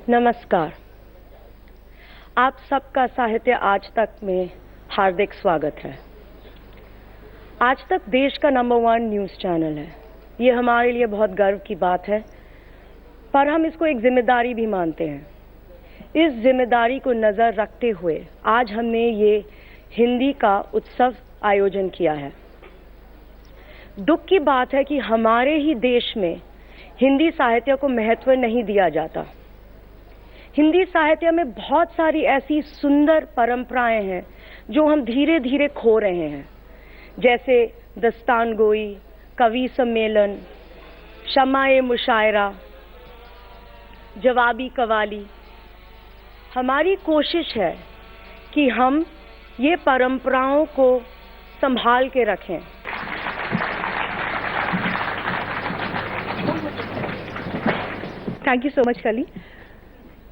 नमस्कार। आप सबका साहित्य आज तक में हार्दिक स्वागत है। आज तक देश का नंबर 1 न्यूज़ चैनल है। ये हमारे लिए बहुत गर्व की बात है, पर हम इसको एक जिम्मेदारी भी मानते हैं। इस जिम्मेदारी को नज़र रखते हुए आज हमने ये हिंदी का उत्सव आयोजन किया है। दुख की बात है कि हमारे ही देश में हिंदी साहित्य को महत्व नहीं दिया जाता। हिंदी साहित्य में बहुत सारी ऐसी सुंदर परंपराएं हैं जो हम धीरे धीरे खो रहे हैं, जैसे दस्तानगोई, कवि सम्मेलन, शम्माए मुशायरा, जवाबी कवाली। हमारी कोशिश है कि हम ये परंपराओं को संभाल के रखें। थैंक यू सो मच कली।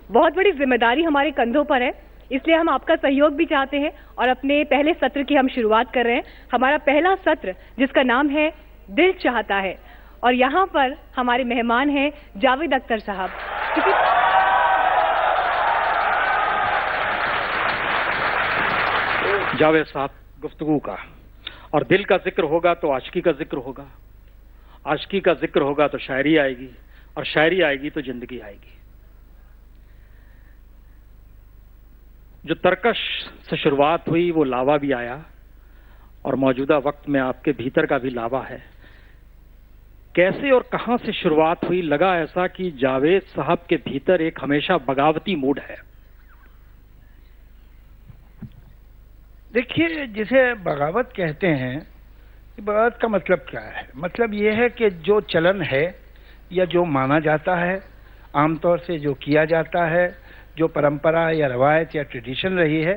बहुत बड़ी जिम्मेदारी हमारे कंधों पर है, इसलिए हम आपका सहयोग भी चाहते हैं और अपने पहले सत्र की हम शुरुआत कर रहे हैं। हमारा पहला सत्र जिसका नाम है दिल चाहता है, और यहाँ पर हमारे मेहमान हैं जावेद अख्तर साहब। जावेद साहब गुफ्तगू का, और दिल का जिक्र होगा तो आशिकी का जिक्र होगा, आशिकी का जिक्र होगा तो शायरी आएगी, और शायरी आएगी तो जिंदगी आएगी। जो तरकश से शुरुआत हुई वो लावा भी आया, और मौजूदा वक्त में आपके भीतर का भी लावा है। कैसे और कहां से शुरुआत हुई? लगा ऐसा कि जावेद साहब के भीतर एक हमेशा बगावती मूड है। देखिए, जिसे बगावत कहते हैं, बगावत का मतलब क्या है? मतलब ये है कि जो चलन है या जो माना जाता है, आमतौर से जो किया जाता है, जो परंपरा या रवायत या ट्रेडिशन रही है,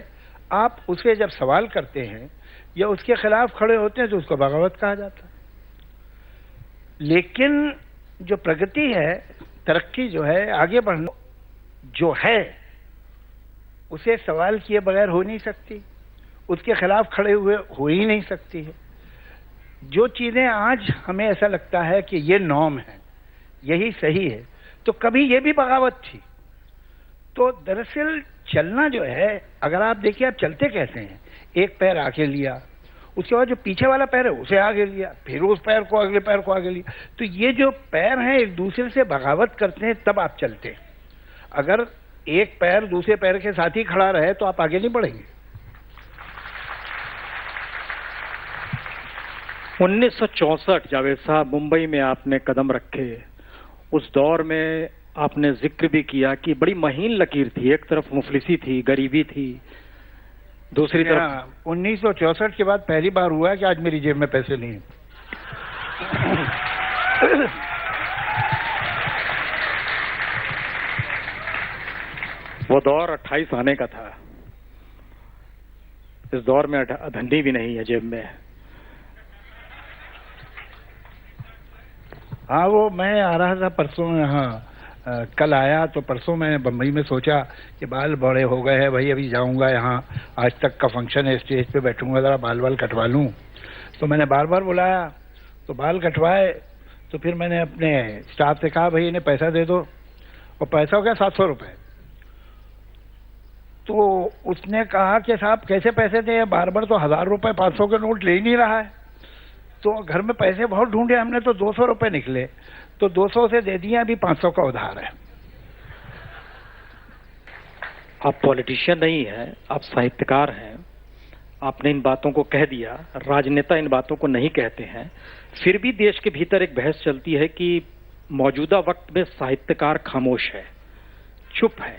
आप उसे जब सवाल करते हैं या उसके खिलाफ खड़े होते हैं तो उसको बगावत कहा जाता है। लेकिन जो प्रगति है, तरक्की जो है, आगे बढ़ना जो है, उसे सवाल किए बगैर हो नहीं सकती, उसके खिलाफ खड़े हुए हो ही नहीं सकती है। जो चीज़ें आज हमें ऐसा लगता है कि ये नॉर्म है, यही सही है, तो कभी ये भी बगावत थी। तो दरअसल चलना जो है, अगर आप देखिए, आप चलते कैसे हैं? एक पैर आगे लिया, उसके बाद जो पीछे वाला पैर है उसे आगे लिया, फिर उस पैर को अगले पैर को आगे लिया। तो ये जो पैर हैं एक दूसरे से बगावत करते हैं, तब आप चलते हैं। अगर एक पैर दूसरे पैर के साथ ही खड़ा रहे तो आप आगे नहीं बढ़ेंगे। 1964 जावेद साहब, मुंबई में आपने कदम रखे। उस दौर में आपने जिक्र भी किया कि बड़ी महीन लकीर थी। एक तरफ मुफलिसी थी, गरीबी थी, दूसरी तरफ 1964 के बाद पहली बार हुआ है कि आज मेरी जेब में पैसे नहीं है। वो दौर 28 आने का था। इस दौर में अधंडी भी नहीं है जेब में। हाँ, वो मैं आ रहा था परसों यहाँ, कल आया तो परसों मैंने बम्बई में सोचा कि बाल बड़े हो गए हैं भाई, अभी जाऊंगा यहाँ, आज तक का फंक्शन है, स्टेज पे बैठूंगा, ज़रा बाल कटवा लूँ। तो मैंने बार बार बुलाया, तो बाल कटवाए। तो फिर मैंने अपने स्टाफ से कहा, भाई इन्हें पैसा दे दो, और पैसा हो गया 700 रुपये। तो उसने कहा कि साहब कैसे पैसे दें, बार बार तो 1000 रुपये 500 के नोट ले ही नहीं रहा है। तो घर में पैसे बहुत ढूंढे हमने, तो 200 रुपये निकले, तो 200 से दे दिया, अभी 500 का उधार है। आप पॉलिटिशियन नहीं हैं, आप साहित्यकार हैं। आपने इन बातों को कह दिया। राजनेता इन बातों को नहीं कहते हैं। फिर भी देश के भीतर एक बहस चलती है कि मौजूदा वक्त में साहित्यकार खामोश है, चुप है,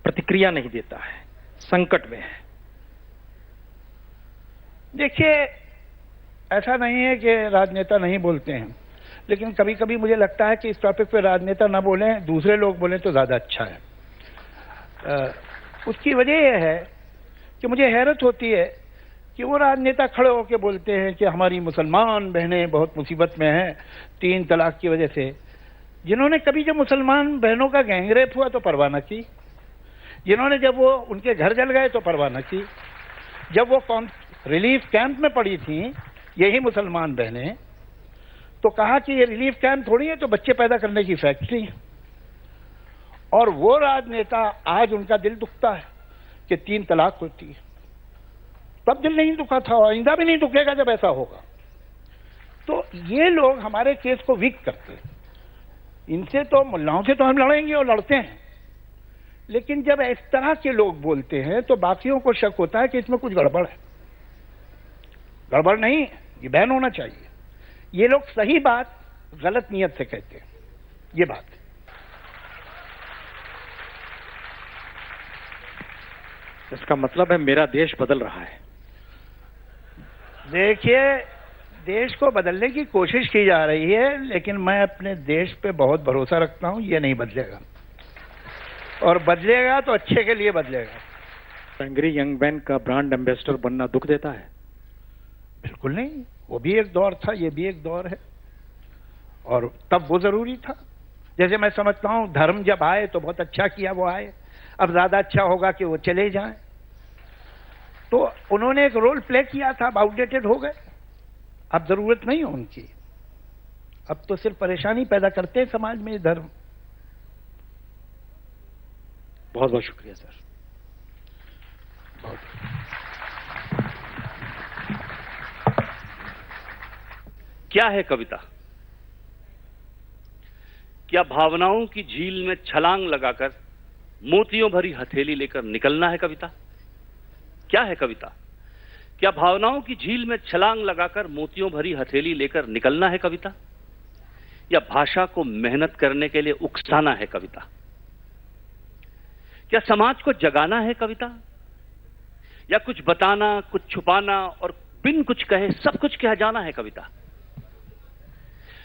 प्रतिक्रिया नहीं देता है, संकट में है। देखिए, ऐसा नहीं है कि राजनेता नहीं बोलते हैं, लेकिन कभी कभी मुझे लगता है कि इस टॉपिक पे राजनेता ना बोलें, दूसरे लोग बोलें तो ज़्यादा अच्छा है। उसकी वजह यह है कि मुझे हैरत होती है कि वो राजनेता खड़े होकर बोलते हैं कि हमारी मुसलमान बहनें बहुत मुसीबत में हैं 3 तलाक की वजह से, जिन्होंने कभी जब मुसलमान बहनों का गैंगरेप हुआ तो परवाह न की, जिन्होंने जब वो उनके घर जल गए तो परवाह न की, जब वो रिलीफ कैंप में पड़ी थी यही मुसलमान बहनें, तो कहा कि ये रिलीफ कैंप थोड़ी है, तो बच्चे पैदा करने की फैक्ट्री है। और वो राजनेता आज उनका दिल दुखता है कि 3 तलाक होती है। तब दिल नहीं दुखा था और आइंदा भी नहीं दुखेगा जब ऐसा होगा। तो ये लोग हमारे केस को वीक करते हैं। इनसे तो, मुल्लाओं से तो हम लड़ेंगे और लड़ते हैं, लेकिन जब इस तरह के लोग बोलते हैं तो बाकियों को शक होता है कि इसमें कुछ गड़बड़ है। गड़बड़ नहीं, ये बैन होना चाहिए। ये लोग सही बात गलत नियत से कहते हैं, ये बात है। इसका मतलब है मेरा देश बदल रहा है। देखिए, देश को बदलने की कोशिश की जा रही है, लेकिन मैं अपने देश पे बहुत भरोसा रखता हूं, ये नहीं बदलेगा, और बदलेगा तो अच्छे के लिए बदलेगा। एंग्री यंग मैन का ब्रांड एम्बेसडर बनना दुख देता है? बिल्कुल नहीं, वो भी एक दौर था, ये भी एक दौर है, और तब वो जरूरी था। जैसे मैं समझता हूं धर्म जब आए तो बहुत अच्छा किया वो आए, अब ज्यादा अच्छा होगा कि वो चले जाएं। तो उन्होंने एक रोल प्ले किया था, अब आउटडेटेड हो गए, अब जरूरत नहीं है उनकी। अब तो सिर्फ परेशानी पैदा करते हैं समाज में ये धर्म। बहुत बहुत शुक्रिया सर। क्या है कविता? क्या भावनाओं की झील में छलांग लगाकर मोतियों भरी हथेली लेकर निकलना है कविता? क्या है कविता? क्या भावनाओं की झील में छलांग लगाकर मोतियों भरी हथेली लेकर निकलना है कविता? या भाषा को मेहनत करने के लिए उकसाना है कविता? क्या समाज को जगाना है कविता? या कुछ बताना, कुछ छुपाना और बिन कुछ कहे सब कुछ कह जाना है कविता?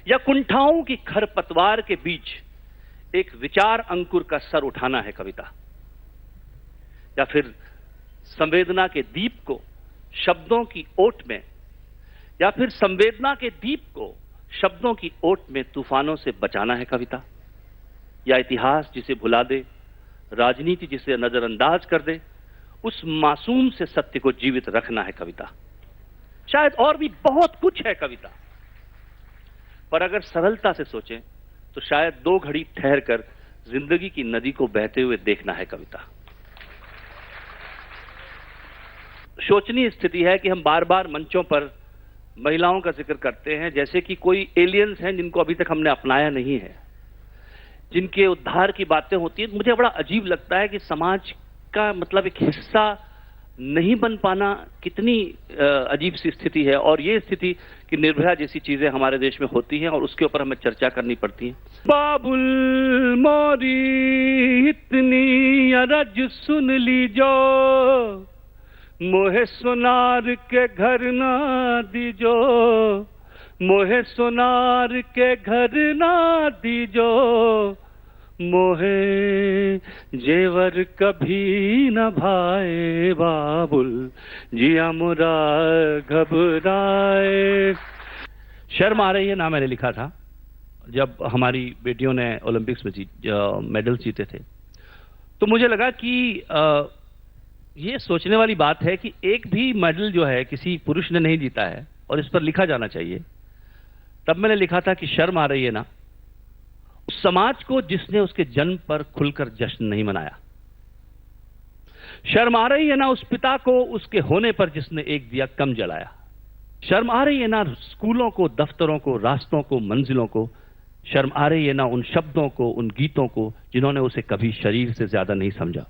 या कुंठाओं की खरपतवार के बीच एक विचार अंकुर का सर उठाना है कविता? या फिर संवेदना के दीप को शब्दों की ओट में, या फिर संवेदना के दीप को शब्दों की ओट में तूफानों से बचाना है कविता? या इतिहास जिसे भुला दे, राजनीति जिसे नजरअंदाज कर दे, उस मासूम से सत्य को जीवित रखना है कविता? शायद और भी बहुत कुछ है कविता, पर अगर सरलता से सोचें तो शायद 2 घड़ी ठहरकर जिंदगी की नदी को बहते हुए देखना है कविता। शोचनीय स्थिति है कि हम बार बार मंचों पर महिलाओं का जिक्र करते हैं जैसे कि कोई एलियंस हैं जिनको अभी तक हमने अपनाया नहीं है, जिनके उद्धार की बातें होती हैं। मुझे बड़ा अजीब लगता है कि समाज का मतलब एक हिस्सा नहीं बन पाना कितनी अजीब सी स्थिति है, और ये स्थिति कि निर्भया जैसी चीजें हमारे देश में होती हैं और उसके ऊपर हमें चर्चा करनी पड़ती है। बाबुल मोरी इतनी अरज सुन लीजो, मोहे सोनार के घर ना दीजो, मोहे सोनार के घर ना दीजो, मोहे जेवर कभी न भाए बाबुल जिया मुरा घबराए। शर्म आ रही है ना मैंने लिखा था जब हमारी बेटियों ने ओलंपिक्स में मेडल जीते थे। तो मुझे लगा कि ये सोचने वाली बात है कि एक भी मेडल जो है किसी पुरुष ने नहीं जीता है और इस पर लिखा जाना चाहिए। तब मैंने लिखा था कि शर्म आ रही है ना उस समाज को जिसने उसके जन्म पर खुलकर जश्न नहीं मनाया। शर्म आ रही है ना उस पिता को उसके होने पर जिसने एक दिया कम जलाया। शर्म आ रही है ना स्कूलों को, दफ्तरों को, रास्तों को, मंजिलों को। शर्म आ रही है ना उन शब्दों को, उन गीतों को जिन्होंने उसे कभी शरीर से ज्यादा नहीं समझा।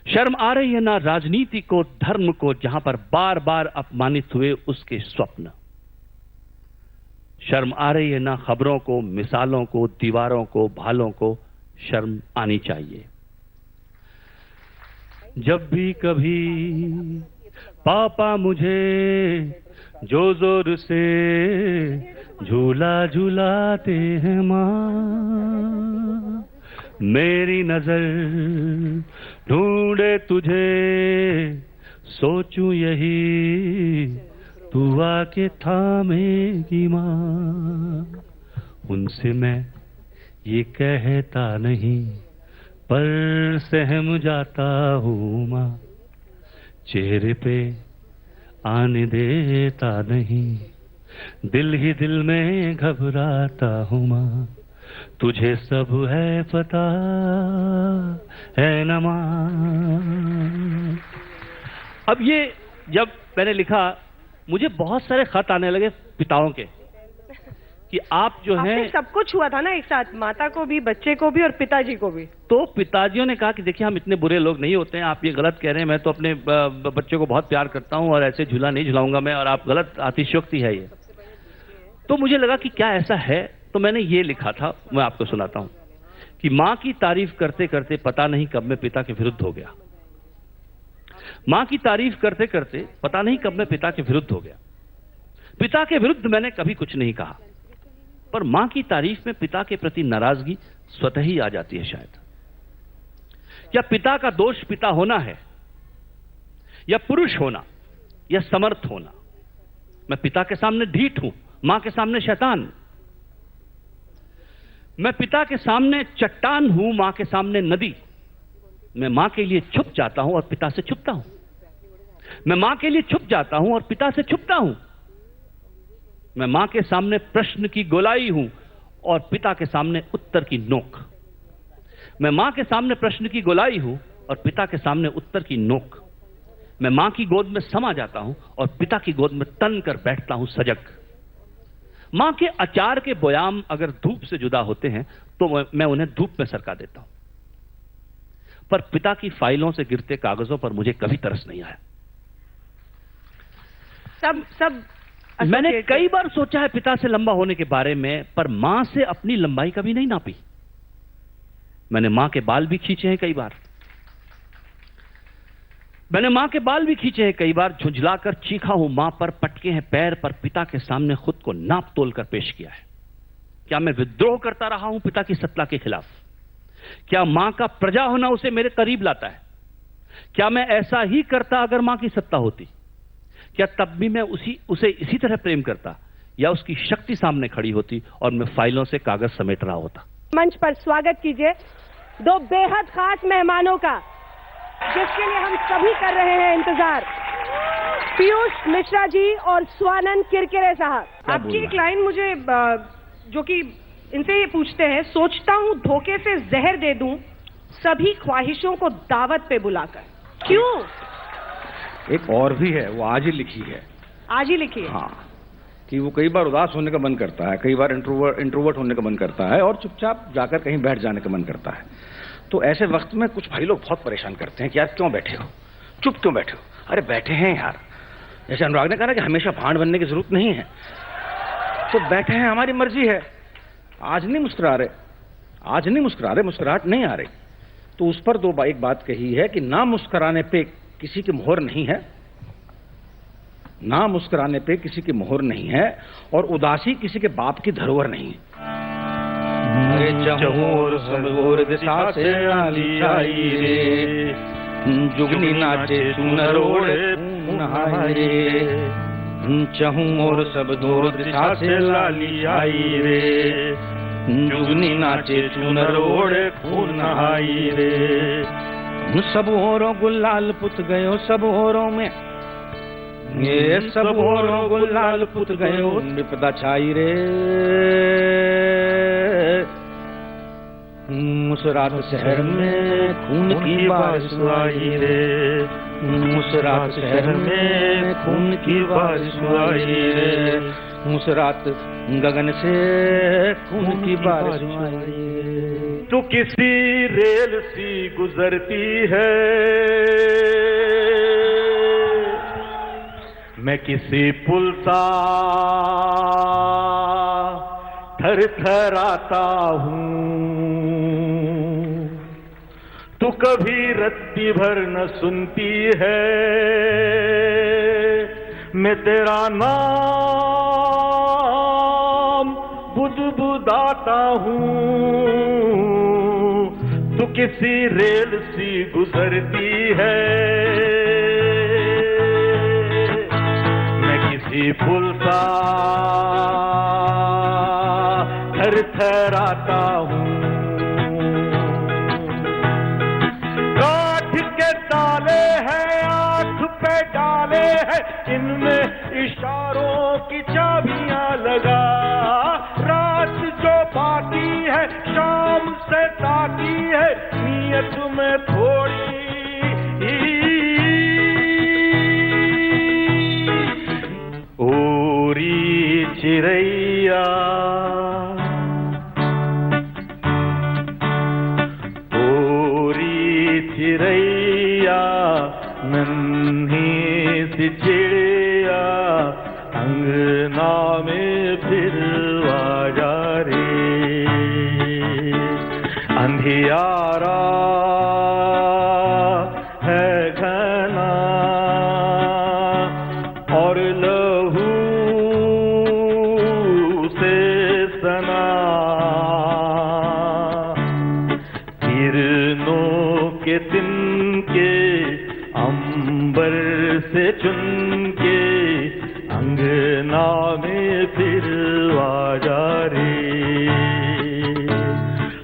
शर्म आ रही है ना राजनीति को, धर्म को, जहां पर बार बार अपमानित हुए उसके स्वप्न। शर्म आ रही है ना खबरों को, मिसालों को, दीवारों को, भालों को। शर्म आनी चाहिए। जब भी कभी पापा मुझे जो जोर से झूला झूलाते हैं माँ, मेरी नजर ढूंढे तुझे, सोचूं यही तू आके थामेगी माँ। उनसे मैं ये कहता नहीं पर सहम जाता हूँ माँ, चेहरे पे आने देता नहीं, दिल ही दिल में घबराता हूँ माँ। तुझे सब है पता है न मां। अब ये जब मैंने लिखा, मुझे बहुत सारे खत आने लगे पिताओं के कि आप जो हैं, आपने सब कुछ हुआ था ना एक साथ, माता को भी, बच्चे को भी और पिताजी को भी। तो पिताजियों ने कहा कि देखिए हम इतने बुरे लोग नहीं होते हैं, आप ये गलत कह रहे हैं, मैं तो अपने बच्चे को बहुत प्यार करता हूं और ऐसे झूला नहीं झुलाऊंगा मैं, और आप गलत, अतिशयोक्ति है ये। तो मुझे लगा कि क्या ऐसा है, तो मैंने ये लिखा था, मैं आपको सुनाता हूं कि मां की तारीफ करते करते पता नहीं कब मैं पिता के विरुद्ध हो गया। मां की तारीफ करते करते पता नहीं कब मैं पिता के विरुद्ध हो गया। पिता के विरुद्ध मैंने कभी कुछ नहीं कहा, पर मां की तारीफ में पिता के प्रति नाराजगी स्वतः ही आ जाती है शायद। क्या पिता का दोष पिता होना है, या पुरुष होना, या समर्थ होना? मैं पिता के सामने ढीठ हूं, मां के सामने शैतान। मैं पिता के सामने चट्टान हूं, मां के सामने नदी। मैं मां के लिए छुप जाता हूं और पिता से छुपता हूं। मैं मां के लिए छुप जाता हूं और पिता से छुपता हूं। मैं मां के सामने प्रश्न की गोलाई हूं और पिता के सामने उत्तर की नोक। मैं मां के सामने प्रश्न की गोलाई हूं और पिता के सामने उत्तर की नोक। मैं मां की गोद में समा जाता हूं और पिता की गोद में तन कर बैठता हूं सजग। मां के अचार के बोयाम अगर धूप से जुदा होते हैं तो मैं उन्हें धूप में सरका देता हूं, पर पिता की फाइलों से गिरते कागजों पर मुझे कभी तरस नहीं आया। सब मैंने कई बार सोचा है पिता से लंबा होने के बारे में, पर मां से अपनी लंबाई कभी नहीं नापी। मैंने मां के बाल भी खींचे हैं कई बार। मैंने मां के बाल भी खींचे हैं कई बार, झुंझलाकर चीखा हूं मां पर, पटके हैं पैर पर, पिता के सामने खुद को नाप तोल कर पेश किया है। क्या मैं विद्रोह करता रहा हूं पिता की सत्ता के खिलाफ? क्या मां का प्रजा होना उसे मेरे करीब लाता है? क्या मैं ऐसा ही करता अगर मां की सत्ता होती? क्या तब भी मैं उसे इसी तरह प्रेम करता, या उसकी शक्ति सामने खड़ी होती और मैं फाइलों से कागज समेट रहा होता? मंच पर स्वागत कीजिए दो बेहद खास मेहमानों का, जिसके लिए हम सभी कर रहे हैं इंतजार। पीयूष मिश्रा जी और स्वानंद किरकिरे साहब। आपकी एक लाइन मुझे जो कि इनसे ये पूछते हैं, सोचता हूं धोखे से जहर दे दूं सभी ख्वाहिशों को दावत पे बुलाकर। क्यों? एक और भी है, वो आज ही लिखी है। आज ही लिखी है? हाँ, कि वो कई बार उदास होने का मन करता है, कई बार इंट्रोवर्ट होने का मन करता है, और चुपचाप जाकर कहीं बैठ जाने का मन करता है। तो ऐसे वक्त में कुछ भाई लोग बहुत परेशान करते हैं कि यार क्यों बैठे हो, चुप क्यों बैठे हो? अरे बैठे हैं यार, जैसे अनुराग ने कहा ना कि हमेशा भांड बनने की जरूरत नहीं है, तो बैठे हैं, हमारी मर्जी है। आज नहीं मुस्कुरा रहे, आज नहीं मुस्कुरा रहे, मुस्कुराहट नहीं आ रही, तो उस पर एक बात कही है कि ना मुस्कुराने पे किसी की मोहर नहीं है, ना मुस्कुराने पे किसी की मोहर नहीं है, और उदासी किसी के बाप की धरोहर नहीं है। अरे चहुर सब ओर दिशा से आली आई रे, जुगनी नाचे सुनर ओढ़े नहाए रे, चहूं और सब दूर दिशा से लाली आई रे, जुगनी नाचे सुनर ओढ़े खून नहाई रे। सब ओरों गुलाल पुत गयो सब ओरों में, ये सब ओरों गुलाल पुत गयो विपदा छाई रे। उस रात शहर में खून की बारिश आई रे, उस रात शहर में खून की बारिश आई रे, उस रात गगन से खून की बारिश आई रे। तू किसी रेल सी गुजरती है, मैं किसी पुल सा थरथराता हूँ। तू कभी रत्ती भर न सुनती है, मैं तेरा नाम बुदबुदाता हूँ। तू किसी रेल सी गुजरती है, मैं किसी पुल सा थरथराता हूँ। काठ के ताले हैं, आंख पे डाले हैं, इनमें इशारों की चाबियां लगा। रात जो बात बाकी है, शाम से ताकी है नीयत में थोड़ी। ओरी चिरैया चिरैया नन्ही सी चिड़िया अंगना में फिर आजा रे। अंधियारा है घना और लहू से सना, किरणों के तिनके अंबर से चुन के अंगना में फिर आजा रे।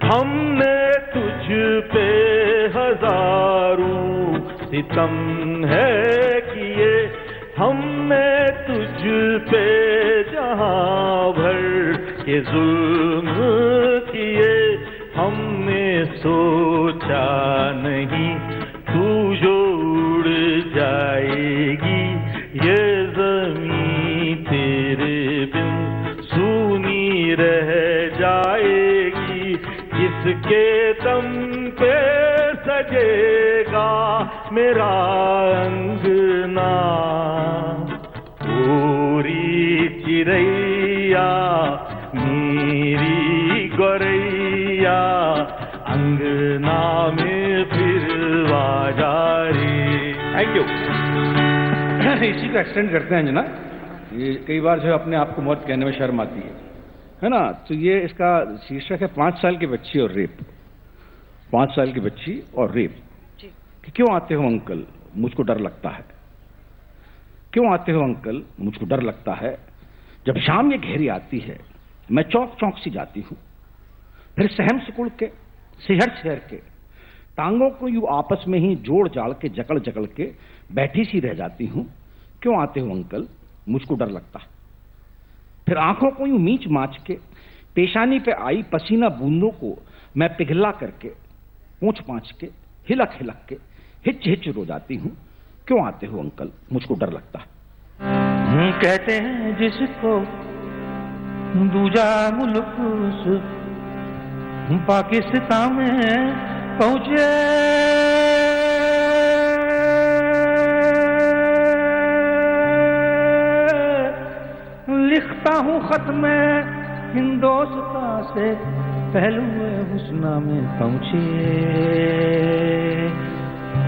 हमने तुझ पे हजारों सितम है किए, हमने तुझ पे जहां भर के जुल्म किए। हमने सोचा नहीं तू जो उड़ जाएगी, ये ज़मीं तेरे बिन सूनी रह जाएगी। जिसके दम पे सजेगा मेरा अंगना, ओरी चिरैया मेरी गोरैया अंगना में फिर आजा रे। Thank you. इसी को एक्सटेंड करते हैं जना, ये कई बार जो अपने आप को मौत कहने में शर्म आती है ना। तो ये इसका शीर्षक है 5 साल की बच्ची और रेप। 5 साल की बच्ची और रेप। कि क्यों आते हो अंकल, मुझको डर लगता है। क्यों आते हो अंकल, मुझको डर लगता है। जब शाम ये घेरी आती है मैं चौक चौक सी जाती हूं, फिर सहम सिकुड़ के सिहर सिहर के टांगों को यूं आपस में ही जोड़ जाड़ के जकड़ जकड़ के बैठी सी रह जाती हूं। क्यों आते हो अंकल, मुझको डर लगता है। फिर आंखों को यूं मींच माच के पेशानी पे आई पसीना बूंदों को मैं पिघला करके पूंछ पांछ के हिलक हिलक के हिच हिच रो जाती हूं। क्यों आते हो अंकल, मुझको डर लगता है। कहते हैं जिसको दूजा मुल्क उस पाकिस्तान में पहुंचे, लिखता हूँ खत में हिंदोस्ता से पहलू हुस्ना में पहुंचे।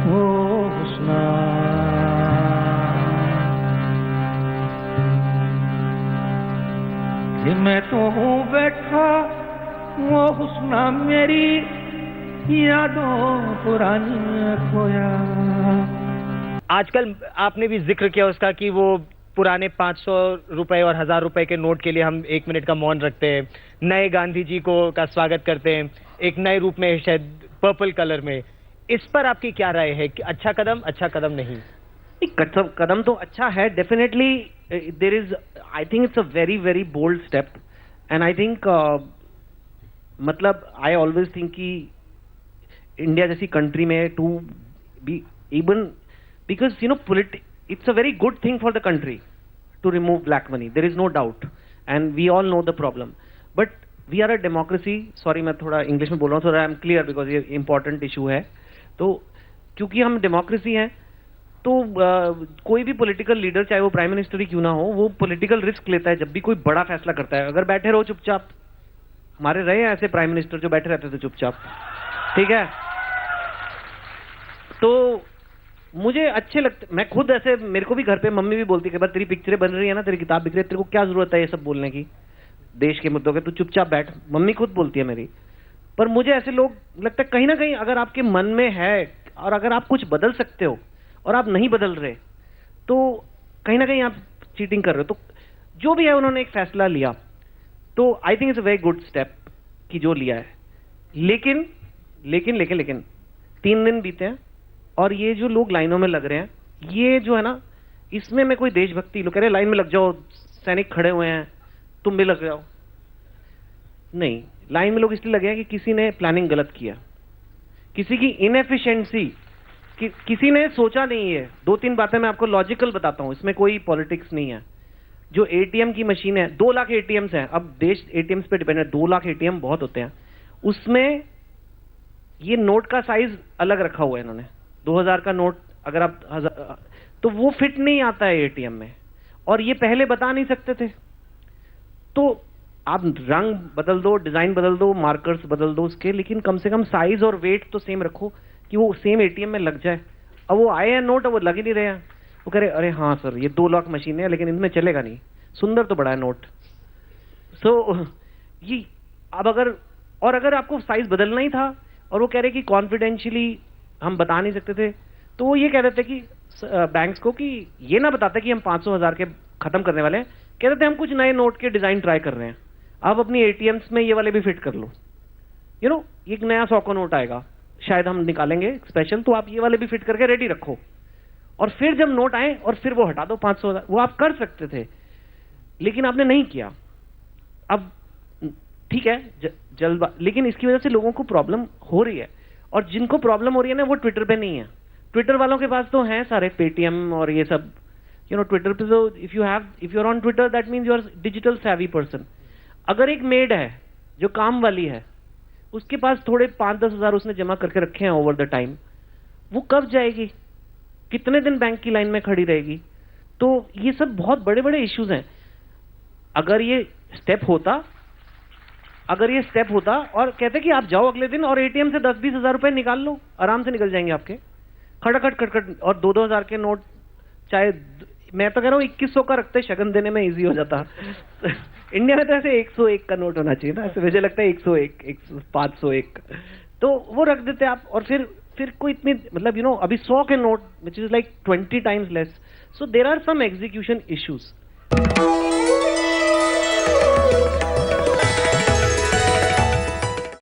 ओ हुस्ना कि मैं तो हूँ बैठा, वो हुस्ना मेरी यादों पुरानी खोया। आजकल आपने भी जिक्र किया उसका कि वो पुराने 500 रुपए और 1000 रुपए के नोट के लिए हम 1 मिनट का मौन रखते हैं, नए गांधी जी को का स्वागत करते हैं एक नए रूप में, शायद पर्पल कलर में। इस पर आपकी क्या राय है कि अच्छा कदम नहीं? कदम तो अच्छा है, definitely there is, I think it's a very very bold step and I think मतलब आई ऑलवेज थिंक कि इंडिया जैसी कंट्री में to be even, because you know it's a very good thing for the country to remove black money, there is no doubt, and we all know the problem, but we are a democracy. Sorry मैं थोड़ा English में बोल रहा हूँ, थोड़ा I am clear because ये important issue है। तो क्योंकि हम डेमोक्रेसी हैं तो कोई भी पॉलिटिकल लीडर, चाहे वो प्राइम मिनिस्टर ही क्यों ना हो, वो पॉलिटिकल रिस्क लेता है जब भी कोई बड़ा फैसला करता है। अगर बैठे रहो चुपचाप, हमारे रहे हैं ऐसे प्राइम मिनिस्टर जो बैठे रहते थे चुपचाप, ठीक है। तो मुझे अच्छे लगते, मैं खुद ऐसे, मेरे को भी घर पे मम्मी भी बोलती है कि तेरी पिक्चरें बन रही है ना, तेरी किताब बिक रही है, तेरे को क्या जरूरत है ये सब बोलने की देश के मुद्दों के, तू चुपचाप बैठ। मम्मी खुद बोलती है मेरी। पर मुझे ऐसे लोग लगता है कहीं ना कहीं अगर आपके मन में है और अगर आप कुछ बदल सकते हो और आप नहीं बदल रहे तो कहीं ना कहीं आप चीटिंग कर रहे हो। तो जो भी है उन्होंने एक फैसला लिया, तो आई think it's a very good step कि जो लिया है। लेकिन लेकिन लेकिन लेकिन 3 दिन बीते हैं और ये जो लोग लाइनों में लग रहे हैं, ये जो है ना, इसमें मैं कोई देशभक्ति, लोग कह रहे हैं लाइन में लग जाओ, सैनिक खड़े हुए हैं तुम भी लग जाओ, नहीं, लाइन में लोग इसलिए लगे हैं कि किसी ने प्लानिंग गलत किया, किसी की इनएफिशिएंसी, किसी ने सोचा नहीं है। 2-3 बातें मैं आपको लॉजिकल बताता हूं, इसमें कोई पॉलिटिक्स नहीं है। जो एटीएम की मशीन है, 2 लाख एटीएम्स हैं, अब देश एटीएम्स पे डिपेंड है, 2 लाख एटीएम बहुत होते हैं, उसमें ये नोट का साइज अलग रखा हुआ है इन्होंने। 2000 का नोट अगर आप तो वो फिट नहीं आता है एटीएम में, और ये पहले बता नहीं सकते थे। तो आप रंग बदल दो, डिजाइन बदल दो, मार्कर्स बदल दो उसके, लेकिन कम से कम साइज और वेट तो सेम रखो कि वो सेम एटीएम में लग जाए। अब वो आए हैं नोट, अब वो लग ही नहीं रहे हैं। वो कह रहे अरे हाँ सर ये 2 लाख मशीन है लेकिन इनमें चलेगा नहीं, सुंदर तो बड़ा है नोट। सो ये अब अगर आपको साइज बदलना ही था और वो कह रहे कि कॉन्फिडेंशियली हम बता नहीं सकते थे, तो वो ये कह रहे थे कि बैंक्स को कि ये ना बताते कि हम 500,000 के खत्म करने वाले हैं, कह रहे थे हम कुछ नए नोट के डिजाइन ट्राई कर रहे हैं, आप अपनी एटीएम्स में ये वाले भी फिट कर लो। यू नो एक नया 100 का नोट आएगा, शायद हम निकालेंगे स्पेशल, तो आप ये वाले भी फिट करके रेडी रखो, और फिर जब नोट आए और फिर वो हटा दो 500,000। वो आप कर सकते थे लेकिन आपने नहीं किया। अब ठीक है लेकिन इसकी वजह से लोगों को प्रॉब्लम हो रही है, और जिनको प्रॉब्लम हो रही है ना वो ट्विटर पे नहीं है। ट्विटर वालों के पास तो हैं सारे पेटीएम और ये सब, यू नो ट्विटर पे तो if you are on Twitter that means you are digital savvy person. अगर एक मेड है जो काम वाली है, उसके पास थोड़े 5-10 हज़ार उसने जमा करके रखे हैं ओवर द टाइम, वो कब जाएगी, कितने दिन बैंक की लाइन में खड़ी रहेगी? तो ये सब बहुत बड़े बड़े इश्यूज हैं। अगर ये स्टेप होता और कहते कि आप जाओ अगले दिन और एटीएम से 10-20 हज़ार रुपए निकाल लो, आराम से निकल जाएंगे आपके, खटखट, और 2-2 हज़ार के नोट, चाहे मैं तो कह रहा हूँ 2100 का रखते, शगन देने में इजी हो जाता। इंडिया में तो ऐसे 101 का नोट होना चाहिए ना, ऐसे मुझे लगता है 101, 501, तो वो रख देते आप, और फिर कोई इतनी मतलब अभी 100 के note which is like 20 times less. So there are some execution issues.